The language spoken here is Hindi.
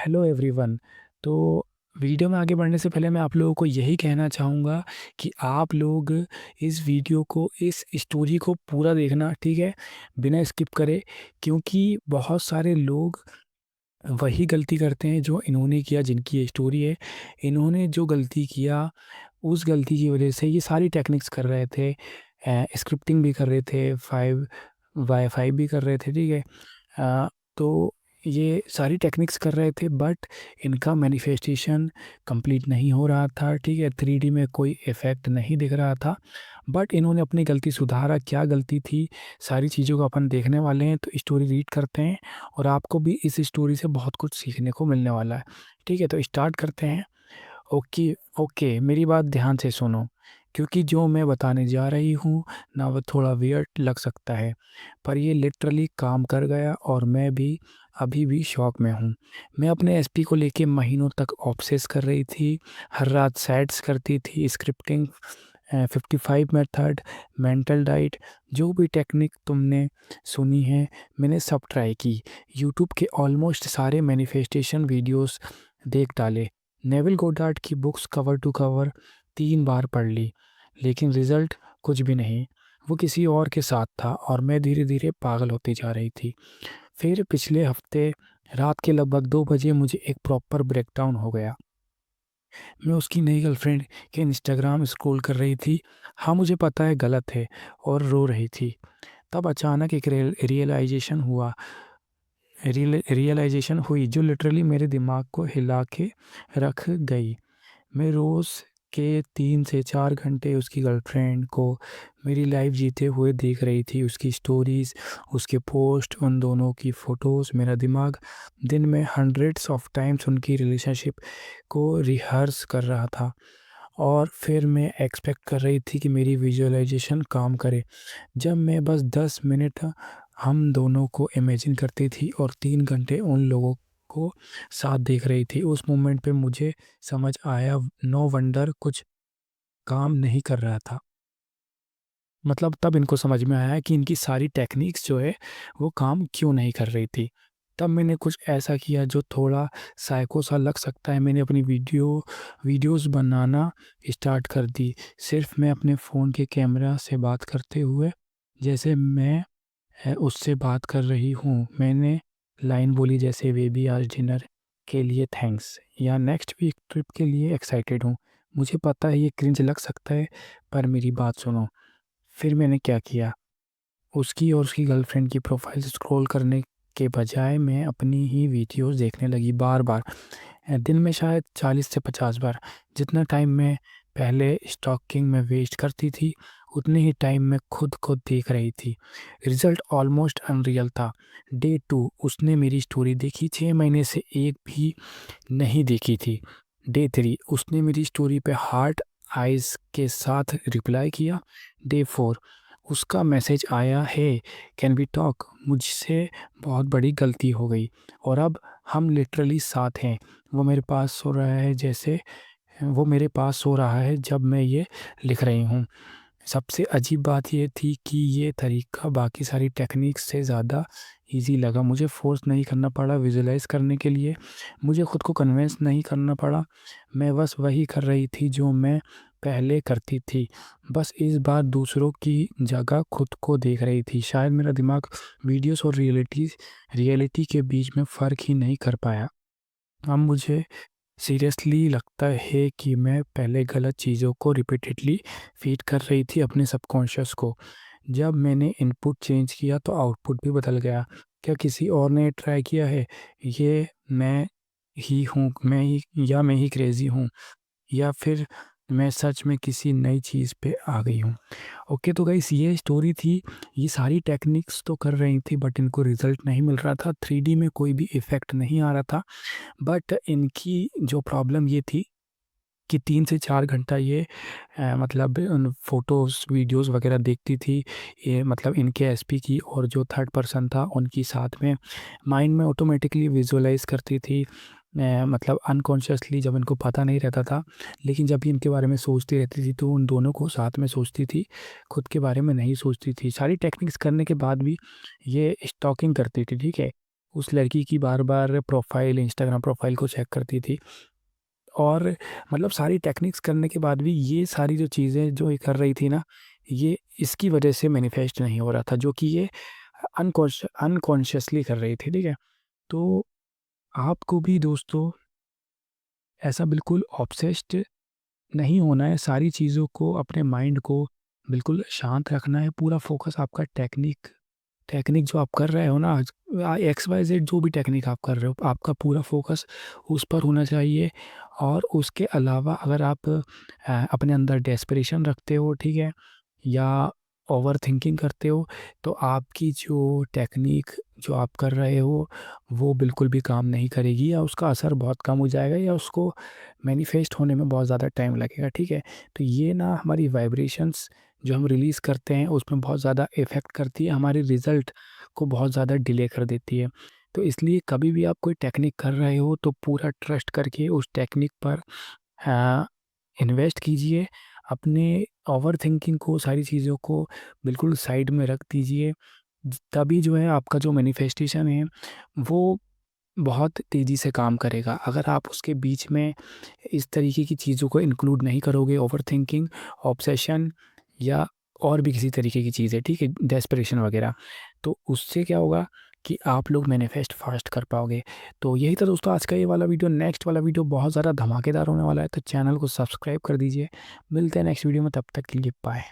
Hello everyone. तो वीडियो में आगे बढ़ने से पहले मैं आप लोगों को यही कहना चाहूँगा कि आप लोग इस वीडियो को, इस स्टोरी को पूरा देखना, ठीक है, बिना स्किप करे। क्योंकि बहुत सारे लोग वही गलती करते हैं जो इन्होंने किया, जिनकी ये स्टोरी है। इन्होंने जो गलती किया, उस गलती की वजह से ये सारी टेक्निक्स कर रहे थे, स्क्रिप्टिंग भी कर रहे थे, वाईफाई भी कर रहे थे, ठीक है। तो ये सारी टेक्निक्स कर रहे थे, बट इनका मैनिफेस्टेशन कंप्लीट नहीं हो रहा था, ठीक है। 3D में कोई इफ़ेक्ट नहीं दिख रहा था, बट इन्होंने अपनी गलती सुधारा। क्या गलती थी, सारी चीज़ों को अपन देखने वाले हैं। तो स्टोरी रीड करते हैं और आपको भी इस स्टोरी से बहुत कुछ सीखने को मिलने वाला है, ठीक है। तो स्टार्ट करते हैं। ओके, ओके, मेरी बात ध्यान से सुनो, क्योंकि जो मैं बताने जा रही हूँ ना, वो थोड़ा वियर्ड लग सकता है, पर ये लिटरली काम कर गया और मैं भी अभी भी शॉक में हूँ। मैं अपने एसपी को लेके महीनों तक ऑब्सेस कर रही थी, हर रात सैट्स करती थी, स्क्रिप्टिंग, 55 मेथड, मेंटल डाइट, जो भी टेक्निक तुमने सुनी है, मैंने सब ट्राई की। यूट्यूब के ऑलमोस्ट सारे मैनिफेस्टेशन वीडियोस देख डाले, नेविल गोडार्ड की बुक्स कवर टू कवर 3 बार पढ़ ली, लेकिन रिजल्ट कुछ भी नहीं। वो किसी और के साथ था और मैं धीरे धीरे पागल होती जा रही थी। फिर पिछले हफ्ते रात के लगभग 2 बजे मुझे एक प्रॉपर ब्रेकडाउन हो गया। मैं उसकी नई गर्लफ्रेंड के इंस्टाग्राम स्क्रॉल कर रही थी। हाँ, मुझे पता है गलत है, और रो रही थी। तब अचानक एक रियलाइजेशन हुई जो लिटरली मेरे दिमाग को हिला के रख गई। मैं रोज़ के 3 से 4 घंटे उसकी गर्लफ्रेंड को मेरी लाइफ जीते हुए देख रही थी। उसकी स्टोरीज़, उसके पोस्ट, उन दोनों की फ़ोटोज़। मेरा दिमाग दिन में हंड्रेड्स ऑफ टाइम्स उनकी रिलेशनशिप को रिहर्स कर रहा था, और फिर मैं एक्सपेक्ट कर रही थी कि मेरी विजुअलाइजेशन काम करे। जब मैं बस 10 मिनट हम दोनों को इमेजिन करती थी और 3 घंटे उन लोगों को साथ देख रही थी, उस मोमेंट पे मुझे समझ आया, नो वंडर कुछ काम नहीं कर रहा था। मतलब तब इनको समझ में आया कि इनकी सारी टेक्निक्स जो है वो काम क्यों नहीं कर रही थी। तब मैंने कुछ ऐसा किया जो थोड़ा साइको सा लग सकता है। मैंने अपनी वीडियोस बनाना स्टार्ट कर दी, सिर्फ मैं अपने फ़ोन के कैमरा से बात करते हुए, जैसे मैं उससे बात कर रही हूँ। मैंने लाइन बोली जैसे, बेबी आज डिनर के लिए थैंक्स, या नेक्स्ट वीक ट्रिप के लिए एक्साइटेड हूँ। मुझे पता है ये क्रिंज लग सकता है, पर मेरी बात सुनो। फिर मैंने क्या किया, उसकी और उसकी गर्लफ्रेंड की प्रोफाइल स्क्रॉल करने के बजाय मैं अपनी ही वीडियोस देखने लगी, बार बार। दिन में शायद 40 से 50 बार। जितना टाइम मैं पहले स्टॉकिंग में वेस्ट करती थी, उतने ही टाइम में खुद को देख रही थी। रिजल्ट ऑलमोस्ट अनरियल था। डे 2 उसने मेरी स्टोरी देखी, 6 महीने से एक भी नहीं देखी थी। डे 3 उसने मेरी स्टोरी पे हार्ट आइज़ के साथ रिप्लाई किया। डे 4 उसका मैसेज आया है, कैन वी टॉक। मुझसे बहुत बड़ी गलती हो गई, और अब हम लिटरली साथ हैं। वो मेरे पास सो रहा है जैसे वो मेरे पास सो रहा है जब मैं ये लिख रही हूँ। सबसे अजीब बात ये थी कि ये तरीका बाकी सारी टेक्निक्स से ज़्यादा ईज़ी लगा। मुझे फ़ोर्स नहीं करना पड़ा विज़ुअलाइज़ करने के लिए, मुझे खुद को कन्विंस नहीं करना पड़ा। मैं बस वही कर रही थी जो मैं पहले करती थी, बस इस बार दूसरों की जगह खुद को देख रही थी। शायद मेरा दिमाग वीडियोज़ और रियलिटी के बीच में फ़र्क ही नहीं कर पाया। अब मुझे सीरियसली लगता है कि मैं पहले गलत चीज़ों को रिपीटेडली फीड कर रही थी अपने सबकॉन्शियस को। जब मैंने इनपुट चेंज किया तो आउटपुट भी बदल गया। क्या किसी और ने ट्राई किया है? ये मैं ही क्रेज़ी हूँ, या फिर मैं सच में किसी नई चीज़ पे आ गई हूँ? ओके, तो गाइस ये स्टोरी थी। ये सारी टेक्निक्स तो कर रही थी, बट इनको रिज़ल्ट नहीं मिल रहा था। 3D में कोई भी इफ़ेक्ट नहीं आ रहा था। बट इनकी जो प्रॉब्लम ये थी कि 3 से 4 घंटा ये मतलब उन फ़ोटोज़, वीडियोज़ वग़ैरह देखती थी। ये मतलब इनके एसपी की, और जो थर्ड पर्सन था उनकी साथ में माइंड में ऑटोमेटिकली विज़ुअलाइज़ करती थी। मतलब अनकॉन्शियसली, जब इनको पता नहीं रहता था, लेकिन जब भी इनके बारे में सोचती रहती थी तो उन दोनों को साथ में सोचती थी, खुद के बारे में नहीं सोचती थी। सारी टेक्निक्स करने के बाद भी ये स्टॉकिंग करती थी, ठीक है? उस लड़की की बार-बार प्रोफ़ाइल, इंस्टाग्राम प्रोफ़ाइल को चेक करती थी और मतलब सारी टेक्निक्स करने के बाद भी ये सारी जो चीज़ें जो ये कर रही थी ना, ये इसकी वजह से मैनिफेस्ट नहीं हो रहा था, जो कि ये अनकॉन्शियसली कर रही थी, ठीक है? तो आपको भी दोस्तों ऐसा बिल्कुल ऑब्सेस्ड नहीं होना है, सारी चीज़ों को, अपने माइंड को बिल्कुल शांत रखना है, पूरा फ़ोकस आपका टेक्निक टेक्निक जो आप कर रहे हो ना, एक्स वाई ज़ेड जो भी टेक्निक आप कर रहे हो, आपका पूरा फ़ोकस उस पर होना चाहिए। और उसके अलावा अगर आप अपने अंदर डेस्परेशन रखते हो, ठीक है? या ओवरथिंकिंग करते हो, तो आपकी जो टेक्निक जो आप कर रहे हो, वो बिल्कुल भी काम नहीं करेगी या उसका असर बहुत कम हो जाएगा या उसको मैनिफेस्ट होने में बहुत ज़्यादा टाइम लगेगा, ठीक है? तो ये ना हमारी वाइब्रेशंस जो हम रिलीज़ करते हैं, उसमें बहुत ज़्यादा इफ़ेक्ट करती है, हमारे रिज़ल्ट को बहुत ज़्यादा डिले कर देती है। तो इसलिए कभी भी आप कोई टेक्निक कर रहे हो, तो पूरा ट्रस्ट करके उस टेक्निक पर अ, इन्वेस्ट कीजिए। अपने ओवरथिंकिंग को, सारी चीज़ों को बिल्कुल साइड में रख दीजिए। तभी जो है आपका जो मैनिफेस्टेशन है, वो बहुत तेज़ी से काम करेगा। अगर आप उसके बीच में इस तरीके की चीज़ों को इंक्लूड नहीं करोगे, ओवरथिंकिंग, ऑब्सेशन या और भी किसी तरीके की चीज़ें, ठीक है? डेस्परेशन वगैरह, तो उससे क्या होगा कि आप लोग मैनिफेस्ट फ़ास्ट कर पाओगे। तो यही था दोस्तों आज का ये वाला वीडियो। नेक्स्ट वाला वीडियो बहुत ज़्यादा धमाकेदार होने वाला है, तो चैनल को सब्सक्राइब कर दीजिए। मिलते हैं नेक्स्ट वीडियो में, तब तक के लिए बाय।